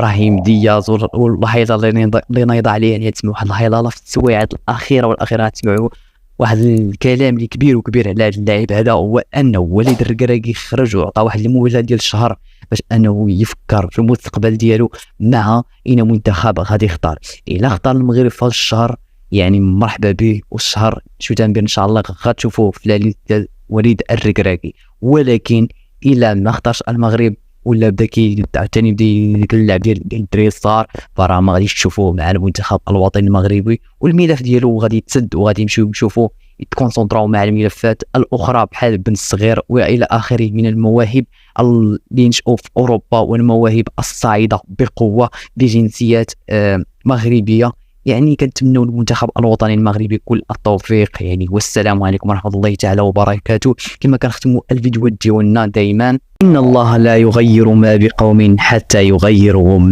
ابراهيم دياز والهيلة اللي نايضة عليه. يعني تسمع واحد الهيلة في السوايعات الاخيره تسمعوا واحد الكلام اللي كبير على هذا اللاعب هذا، هو انه وليد الركراكي خرج وعطى واحد الموجه ديال الشهر باش انه يفكر في المستقبل ديالو مع اين منتخب غادي يختار. الا اختار المغرب في هذا الشهر يعني مرحبا به، والشهر شو تنبير ان شاء الله غتشوفوه في لا ديال وليد الركراكي. ولكن الا ما اختارش المغرب ولا بدا عاوتاني بدا اللعب ديال الدراري الصغار، فراه ما غاديش تشوفوه مع المنتخب الوطني المغربي، والملف ديالو غادي يتسد وغادي يمشيو نشوفوا يتكونسونطراو مع الملفات الاخرى بحال بن الصغير والى اخره من المواهب اللي ينشئوا في اوروبا، والمواهب الصاعده بقوه بجنسيات مغربيه. يعني كنتمنوا المنتخب الوطني المغربي كل التوفيق يعني. والسلام عليكم ورحمه الله تعالى وبركاته. كما كنختموا الفيديوهات ديالنا دائما، ان الله لا يغير ما بقوم حتى يغيروا